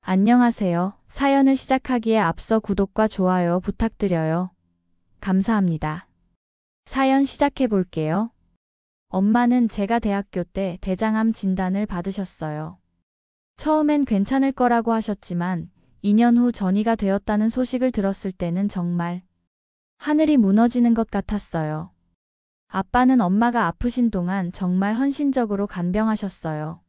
안녕하세요. 사연을 시작하기에 앞서 구독과 좋아요 부탁드려요. 감사합니다. 사연 시작해 볼게요. 엄마는 제가 대학교 때 대장암 진단을 받으셨어요. 처음엔 괜찮을 거라고 하셨지만 2년 후 전이가 되었다는 소식을 들었을 때는 정말 하늘이 무너지는 것 같았어요. 아빠는 엄마가 아프신 동안 정말 헌신적으로 간병하셨어요.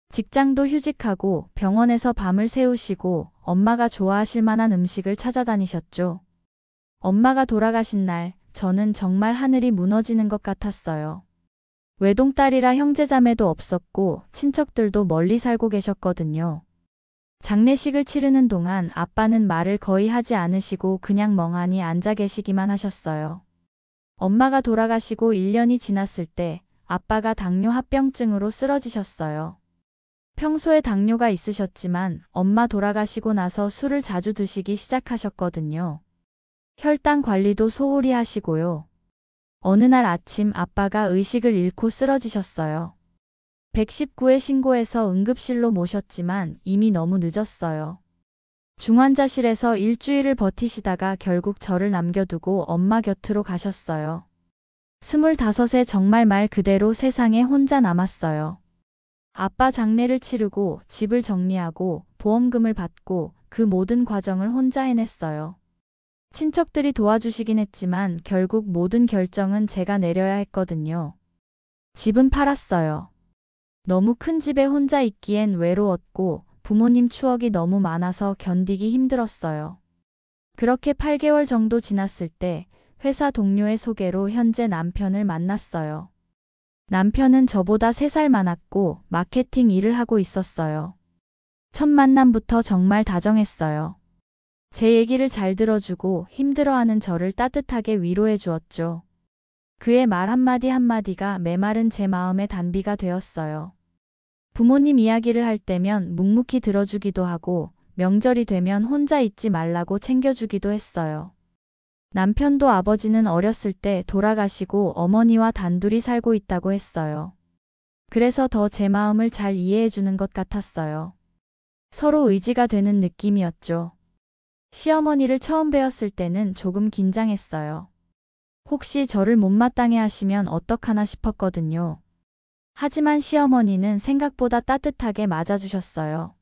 직장도 휴직하고 병원에서 밤을 새우시고 엄마가 좋아하실 만한 음식을 찾아다니셨죠. 엄마가 돌아가신 날 저는 정말 하늘이 무너지는 것 같았어요. 외동딸이라 형제자매도 없었고 친척들도 멀리 살고 계셨거든요. 장례식을 치르는 동안 아빠는 말을 거의 하지 않으시고 그냥 멍하니 앉아 계시기만 하셨어요. 엄마가 돌아가시고 1년이 지났을 때 아빠가 당뇨 합병증으로 쓰러지셨어요. 평소에 당뇨가 있으셨지만 엄마 돌아가시고 나서 술을 자주 드시기 시작하셨거든요. 혈당 관리도 소홀히 하시고요. 어느 날 아침 아빠가 의식을 잃고 쓰러지셨어요. 119에 신고해서 응급실로 모셨지만 이미 너무 늦었어요. 중환자실에서 일주일을 버티시다가 결국 저를 남겨두고 엄마 곁으로 가셨어요. 25에 정말 말 그대로 세상에 혼자 남았어요. 아빠 장례를 치르고 집을 정리하고 보험금을 받고 그 모든 과정을 혼자 해냈어요. 친척들이 도와주시긴 했지만 결국 모든 결정은 제가 내려야 했거든요. 집은 팔았어요. 너무 큰 집에 혼자 있기엔 외로웠고 부모님 추억이 너무 많아서 견디기 힘들었어요. 그렇게 8개월 정도 지났을 때 회사 동료의 소개로 현재 남편을 만났어요. 남편은 저보다 3살 많았고 마케팅 일을 하고 있었어요. 첫 만남부터 정말 다정했어요. 제 얘기를 잘 들어주고 힘들어하는 저를 따뜻하게 위로해 주었죠. 그의 말 한마디 한마디가 메마른 제 마음의 단비가 되었어요. 부모님 이야기를 할 때면 묵묵히 들어주기도 하고 명절이 되면 혼자 있지 말라고 챙겨주기도 했어요. 남편도 아버지는 어렸을 때 돌아가시고 어머니와 단둘이 살고 있다고 했어요. 그래서 더 제 마음을 잘 이해해 주는 것 같았어요. 서로 의지가 되는 느낌이었죠. 시어머니를 처음 뵈었을 때는 조금 긴장했어요. 혹시 저를 못마땅해 하시면 어떡하나 싶었거든요. 하지만 시어머니는 생각보다 따뜻하게 맞아주셨어요.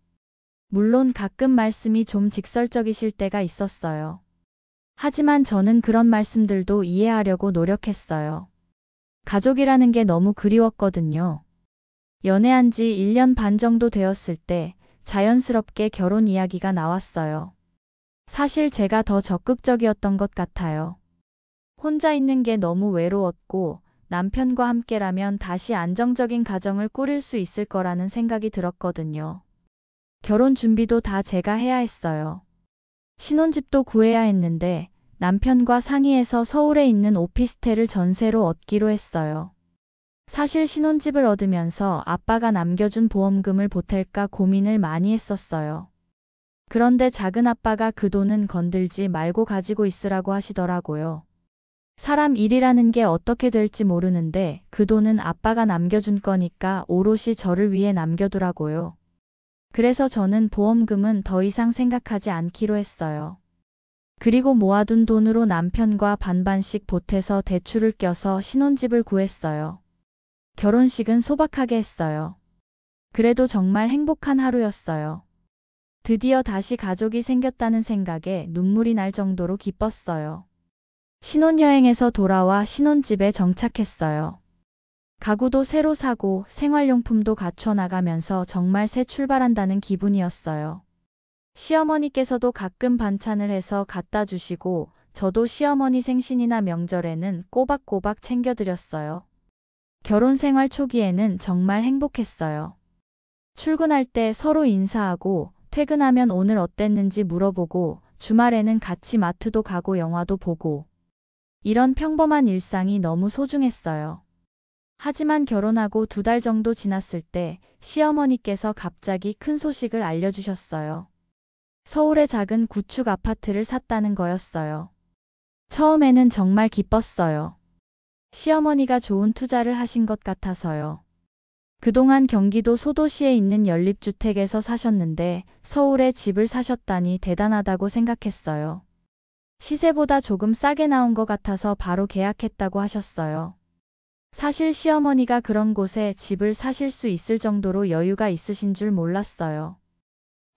물론 가끔 말씀이 좀 직설적이실 때가 있었어요. 하지만 저는 그런 말씀들도 이해하려고 노력했어요. 가족이라는 게 너무 그리웠거든요. 연애한 지 1년 반 정도 되었을 때 자연스럽게 결혼 이야기가 나왔어요. 사실 제가 더 적극적이었던 것 같아요. 혼자 있는 게 너무 외로웠고 남편과 함께라면 다시 안정적인 가정을 꾸릴 수 있을 거라는 생각이 들었거든요. 결혼 준비도 다 제가 해야 했어요. 신혼집도 구해야 했는데 남편과 상의해서 서울에 있는 오피스텔을 전세로 얻기로 했어요. 사실 신혼집을 얻으면서 아빠가 남겨준 보험금을 보탤까 고민을 많이 했었어요. 그런데 작은 아빠가 그 돈은 건들지 말고 가지고 있으라고 하시더라고요. 사람 일이라는 게 어떻게 될지 모르는데 그 돈은 아빠가 남겨준 거니까 오롯이 저를 위해 남겨두라고요. 그래서 저는 보험금은 더 이상 생각하지 않기로 했어요. 그리고 모아둔 돈으로 남편과 반반씩 보태서 대출을 껴서 신혼집을 구했어요. 결혼식은 소박하게 했어요. 그래도 정말 행복한 하루였어요. 드디어 다시 가족이 생겼다는 생각에 눈물이 날 정도로 기뻤어요. 신혼여행에서 돌아와 신혼집에 정착했어요. 가구도 새로 사고 생활용품도 갖춰 나가면서 정말 새 출발한다는 기분이었어요. 시어머니께서도 가끔 반찬을 해서 갖다 주시고 저도 시어머니 생신이나 명절에는 꼬박꼬박 챙겨드렸어요. 결혼 생활 초기에는 정말 행복했어요. 출근할 때 서로 인사하고 퇴근하면 오늘 어땠는지 물어보고 주말에는 같이 마트도 가고 영화도 보고 이런 평범한 일상이 너무 소중했어요. 하지만 결혼하고 2달 정도 지났을 때 시어머니께서 갑자기 큰 소식을 알려주셨어요. 서울의 작은 구축 아파트를 샀다는 거였어요. 처음에는 정말 기뻤어요. 시어머니가 좋은 투자를 하신 것 같아서요. 그동안 경기도 소도시에 있는 연립주택에서 사셨는데 서울에 집을 사셨다니 대단하다고 생각했어요. 시세보다 조금 싸게 나온 것 같아서 바로 계약했다고 하셨어요. 사실 시어머니가 그런 곳에 집을 사실 수 있을 정도로 여유가 있으신 줄 몰랐어요.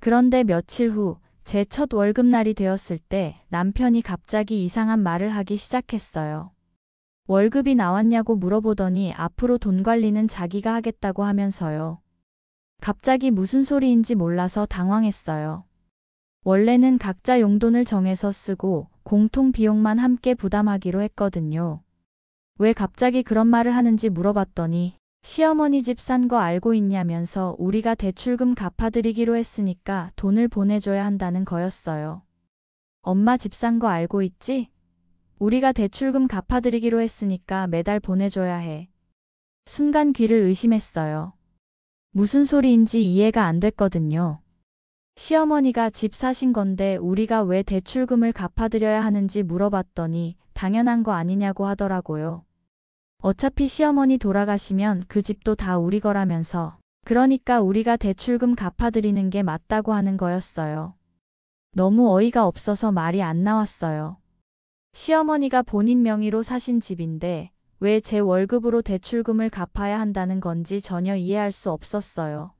그런데 며칠 후 제 첫 월급날이 되었을 때 남편이 갑자기 이상한 말을 하기 시작했어요. 월급이 나왔냐고 물어보더니 앞으로 돈 관리는 자기가 하겠다고 하면서요. 갑자기 무슨 소리인지 몰라서 당황했어요. 원래는 각자 용돈을 정해서 쓰고 공통 비용만 함께 부담하기로 했거든요. 왜 갑자기 그런 말을 하는지 물어봤더니 시어머니 집 산 거 알고 있냐면서 우리가 대출금 갚아드리기로 했으니까 돈을 보내줘야 한다는 거였어요. 엄마 집 산 거 알고 있지? 우리가 대출금 갚아드리기로 했으니까 매달 보내줘야 해. 순간 귀를 의심했어요. 무슨 소리인지 이해가 안 됐거든요. 시어머니가 집 사신 건데 우리가 왜 대출금을 갚아드려야 하는지 물어봤더니 당연한 거 아니냐고 하더라고요. 어차피 시어머니 돌아가시면 그 집도 다 우리 거라면서 그러니까 우리가 대출금 갚아드리는 게 맞다고 하는 거였어요. 너무 어이가 없어서 말이 안 나왔어요. 시어머니가 본인 명의로 사신 집인데 왜 제 월급으로 대출금을 갚아야 한다는 건지 전혀 이해할 수 없었어요.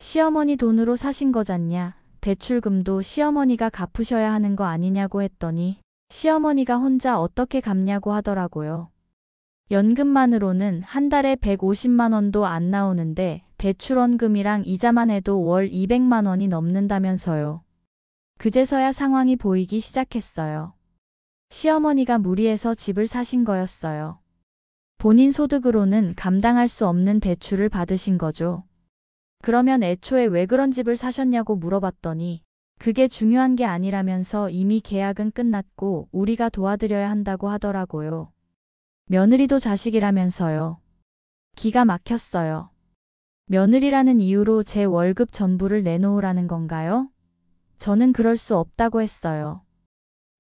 시어머니 돈으로 사신 거잖냐. 대출금도 시어머니가 갚으셔야 하는 거 아니냐고 했더니 시어머니가 혼자 어떻게 갚냐고 하더라고요. 연금만으로는 한 달에 150만 원도 안 나오는데 대출원금이랑 이자만 해도 월 200만 원이 넘는다면서요. 그제서야 상황이 보이기 시작했어요. 시어머니가 무리해서 집을 사신 거였어요. 본인 소득으로는 감당할 수 없는 대출을 받으신 거죠. 그러면 애초에 왜 그런 집을 사셨냐고 물어봤더니 그게 중요한 게 아니라면서 이미 계약은 끝났고 우리가 도와드려야 한다고 하더라고요. 며느리도 자식이라면서요. 기가 막혔어요. 며느리라는 이유로 제 월급 전부를 내놓으라는 건가요? 저는 그럴 수 없다고 했어요.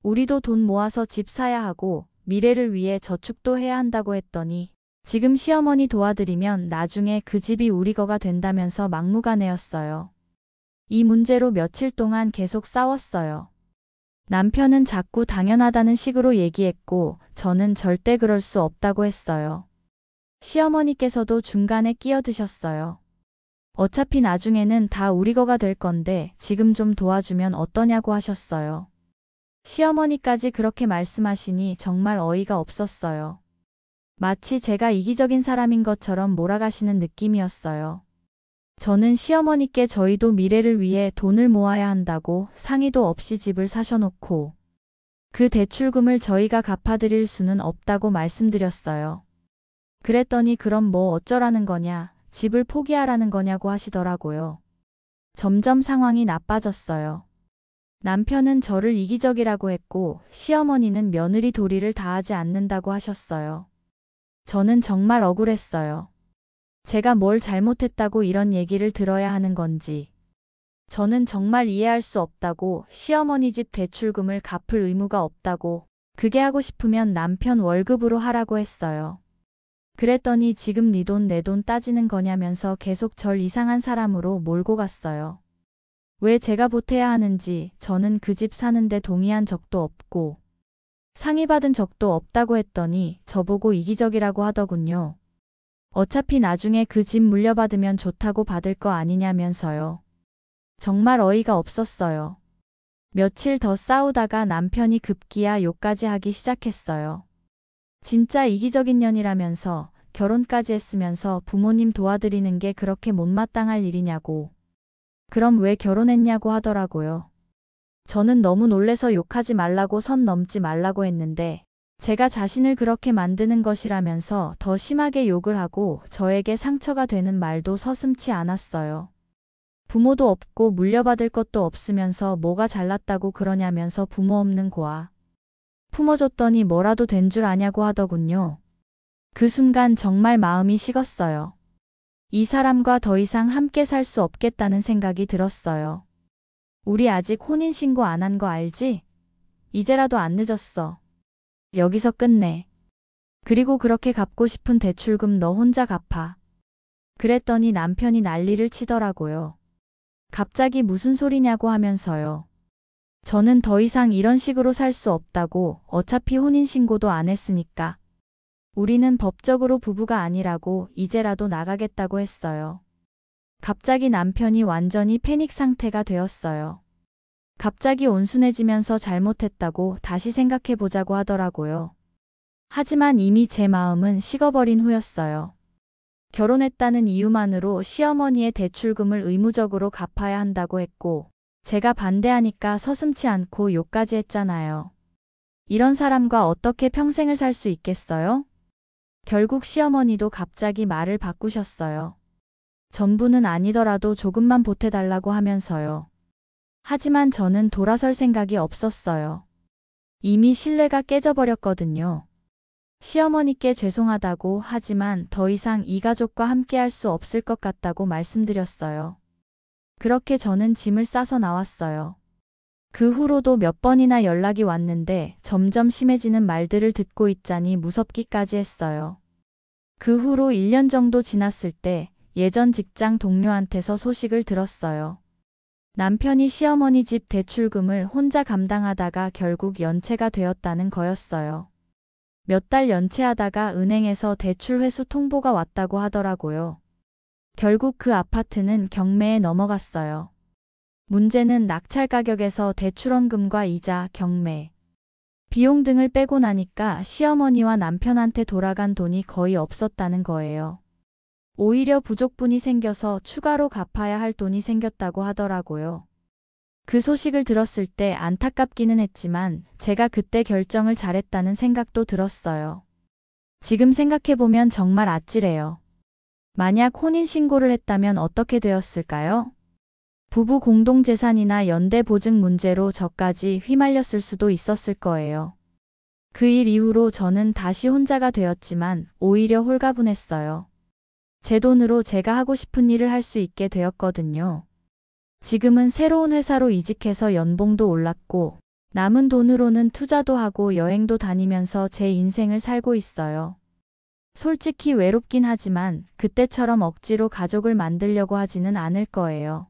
우리도 돈 모아서 집 사야 하고 미래를 위해 저축도 해야 한다고 했더니 지금 시어머니 도와드리면 나중에 그 집이 우리 거가 된다면서 막무가내였어요. 이 문제로 며칠 동안 계속 싸웠어요. 남편은 자꾸 당연하다는 식으로 얘기했고 저는 절대 그럴 수 없다고 했어요. 시어머니께서도 중간에 끼어드셨어요. 어차피 나중에는 다 우리 거가 될 건데 지금 좀 도와주면 어떠냐고 하셨어요. 시어머니까지 그렇게 말씀하시니 정말 어이가 없었어요. 마치 제가 이기적인 사람인 것처럼 몰아가시는 느낌이었어요. 저는 시어머니께 저희도 미래를 위해 돈을 모아야 한다고 상의도 없이 집을 사셔놓고 그 대출금을 저희가 갚아드릴 수는 없다고 말씀드렸어요. 그랬더니 그럼 뭐 어쩌라는 거냐, 집을 포기하라는 거냐고 하시더라고요. 점점 상황이 나빠졌어요. 남편은 저를 이기적이라고 했고 시어머니는 며느리 도리를 다하지 않는다고 하셨어요. 저는 정말 억울했어요. 제가 뭘 잘못했다고 이런 얘기를 들어야 하는 건지. 저는 정말 이해할 수 없다고 시어머니 집 대출금을 갚을 의무가 없다고 그게 하고 싶으면 남편 월급으로 하라고 했어요. 그랬더니 지금 네 돈 내 돈 따지는 거냐면서 계속 절 이상한 사람으로 몰고 갔어요. 왜 제가 보태야 하는지 저는 그 집 사는데 동의한 적도 없고 상의받은 적도 없다고 했더니 저보고 이기적이라고 하더군요. 어차피 나중에 그 집 물려받으면 좋다고 받을 거 아니냐면서요. 정말 어이가 없었어요. 며칠 더 싸우다가 남편이 급기야 욕까지 하기 시작했어요. 진짜 이기적인 년이라면서 결혼까지 했으면서 부모님 도와드리는 게 그렇게 못마땅할 일이냐고. 그럼 왜 결혼했냐고 하더라고요. 저는 너무 놀래서 욕하지 말라고 선 넘지 말라고 했는데 제가 자신을 그렇게 만드는 것이라면서 더 심하게 욕을 하고 저에게 상처가 되는 말도 서슴지 않았어요. 부모도 없고 물려받을 것도 없으면서 뭐가 잘났다고 그러냐면서 부모 없는 고아. 품어줬더니 뭐라도 된 줄 아냐고 하더군요. 그 순간 정말 마음이 식었어요. 이 사람과 더 이상 함께 살 수 없겠다는 생각이 들었어요. 우리 아직 혼인신고 안 한 거 알지? 이제라도 안 늦었어. 여기서 끝내. 그리고 그렇게 갚고 싶은 대출금 너 혼자 갚아. 그랬더니 남편이 난리를 치더라고요. 갑자기 무슨 소리냐고 하면서요. 저는 더 이상 이런 식으로 살 수 없다고, 어차피 혼인신고도 안 했으니까. 우리는 법적으로 부부가 아니라고, 이제라도 나가겠다고 했어요. 갑자기 남편이 완전히 패닉 상태가 되었어요. 갑자기 온순해지면서 잘못했다고 다시 생각해 보자고 하더라고요. 하지만 이미 제 마음은 식어버린 후였어요. 결혼했다는 이유만으로 시어머니의 대출금을 의무적으로 갚아야 한다고 했고, 제가 반대하니까 서슴지 않고 욕까지 했잖아요. 이런 사람과 어떻게 평생을 살 수 있겠어요? 결국 시어머니도 갑자기 말을 바꾸셨어요. 전부는 아니더라도 조금만 보태달라고 하면서요. 하지만 저는 돌아설 생각이 없었어요. 이미 신뢰가 깨져버렸거든요. 시어머니께 죄송하다고, 하지만 더 이상 이 가족과 함께할 수 없을 것 같다고 말씀드렸어요. 그렇게 저는 짐을 싸서 나왔어요. 그 후로도 몇 번이나 연락이 왔는데 점점 심해지는 말들을 듣고 있자니 무섭기까지 했어요. 그 후로 1년 정도 지났을 때 예전 직장 동료한테서 소식을 들었어요. 남편이 시어머니 집 대출금을 혼자 감당하다가 결국 연체가 되었다는 거였어요. 몇 달 연체하다가 은행에서 대출 회수 통보가 왔다고 하더라고요. 결국 그 아파트는 경매에 넘어갔어요. 문제는 낙찰 가격에서 대출원금과 이자, 경매, 비용 등을 빼고 나니까 시어머니와 남편한테 돌아간 돈이 거의 없었다는 거예요. 오히려 부족분이 생겨서 추가로 갚아야 할 돈이 생겼다고 하더라고요. 그 소식을 들었을 때 안타깝기는 했지만 제가 그때 결정을 잘했다는 생각도 들었어요. 지금 생각해보면 정말 아찔해요. 만약 혼인신고를 했다면 어떻게 되었을까요? 부부 공동재산이나 연대보증 문제로 저까지 휘말렸을 수도 있었을 거예요. 그 일 이후로 저는 다시 혼자가 되었지만 오히려 홀가분했어요. 제 돈으로 제가 하고 싶은 일을 할 수 있게 되었거든요. 지금은 새로운 회사로 이직해서 연봉도 올랐고 남은 돈으로는 투자도 하고 여행도 다니면서 제 인생을 살고 있어요. 솔직히 외롭긴 하지만 그때처럼 억지로 가족을 만들려고 하지는 않을 거예요.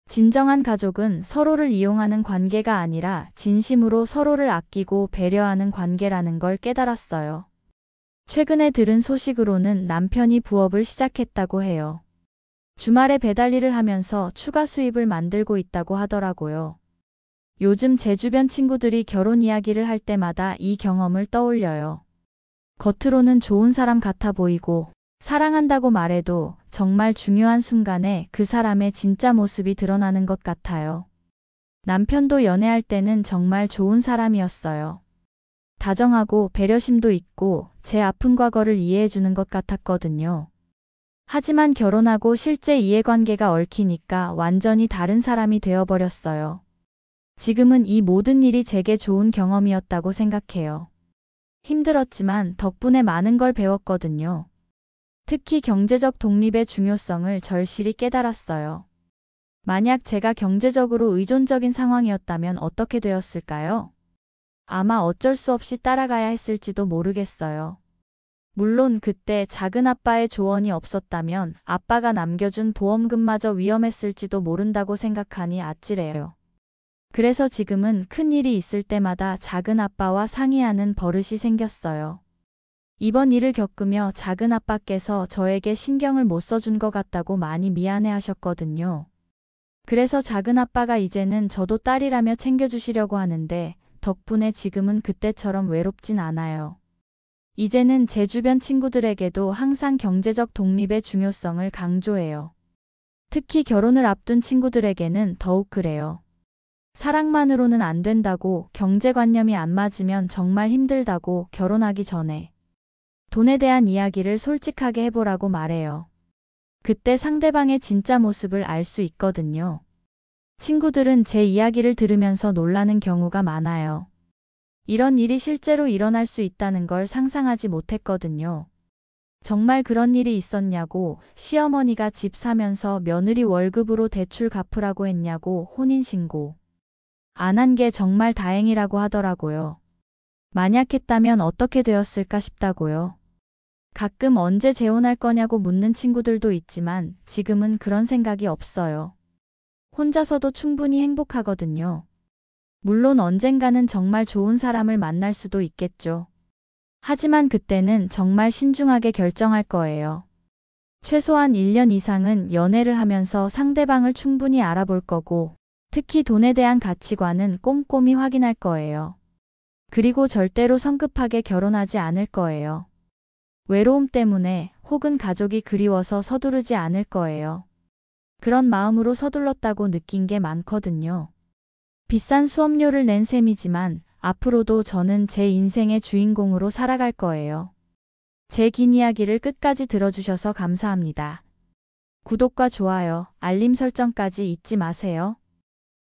진정한 가족은 서로를 이용하는 관계가 아니라 진심으로 서로를 아끼고 배려하는 관계라는 걸 깨달았어요. 최근에 들은 소식으로는 남편이 부업을 시작했다고 해요. 주말에 배달 일을 하면서 추가 수입을 만들고 있다고 하더라고요. 요즘 제 주변 친구들이 결혼 이야기를 할 때마다 이 경험을 떠올려요. 겉으로는 좋은 사람 같아 보이고 사랑한다고 말해도 정말 중요한 순간에 그 사람의 진짜 모습이 드러나는 것 같아요. 남편도 연애할 때는 정말 좋은 사람이었어요. 다정하고 배려심도 있고 제 아픈 과거를 이해해주는 것 같았거든요. 하지만 결혼하고 실제 이해관계가 얽히니까 완전히 다른 사람이 되어버렸어요. 지금은 이 모든 일이 제게 좋은 경험이었다고 생각해요. 힘들었지만 덕분에 많은 걸 배웠거든요. 특히 경제적 독립의 중요성을 절실히 깨달았어요. 만약 제가 경제적으로 의존적인 상황이었다면 어떻게 되었을까요? 아마 어쩔 수 없이 따라가야 했을지도 모르겠어요. 물론 그때 작은 아빠의 조언이 없었다면 아빠가 남겨준 보험금마저 위험했을지도 모른다고 생각하니 아찔해요. 그래서 지금은 큰 일이 있을 때마다 작은 아빠와 상의하는 버릇이 생겼어요. 이번 일을 겪으며 작은 아빠께서 저에게 신경을 못 써준 것 같다고 많이 미안해 하셨거든요. 그래서 작은 아빠가 이제는 저도 딸이라며 챙겨주시려고 하는데 덕분에 지금은 그때처럼 외롭진 않아요. 이제는 제 주변 친구들에게도 항상 경제적 독립의 중요성을 강조해요. 특히 결혼을 앞둔 친구들에게는 더욱 그래요. 사랑만으로는 안 된다고, 경제관념이 안 맞으면 정말 힘들다고, 결혼하기 전에 돈에 대한 이야기를 솔직하게 해보라고 말해요. 그때 상대방의 진짜 모습을 알 수 있거든요. 친구들은 제 이야기를 들으면서 놀라는 경우가 많아요. 이런 일이 실제로 일어날 수 있다는 걸 상상하지 못했거든요. 정말 그런 일이 있었냐고, 시어머니가 집 사면서 며느리 월급으로 대출 갚으라고 했냐고, 혼인신고 안 한 게 정말 다행이라고 하더라고요. 만약 했다면 어떻게 되었을까 싶다고요. 가끔 언제 재혼할 거냐고 묻는 친구들도 있지만 지금은 그런 생각이 없어요. 혼자서도 충분히 행복하거든요. 물론 언젠가는 정말 좋은 사람을 만날 수도 있겠죠. 하지만 그때는 정말 신중하게 결정할 거예요. 최소한 1년 이상은 연애를 하면서 상대방을 충분히 알아볼 거고, 특히 돈에 대한 가치관은 꼼꼼히 확인할 거예요. 그리고 절대로 성급하게 결혼하지 않을 거예요. 외로움 때문에 혹은 가족이 그리워서 서두르지 않을 거예요. 그런 마음으로 서둘렀다고 느낀 게 많거든요. 비싼 수업료를 낸 셈이지만 앞으로도 저는 제 인생의 주인공으로 살아갈 거예요. 제 긴 이야기를 끝까지 들어주셔서 감사합니다. 구독과 좋아요, 알림 설정까지 잊지 마세요.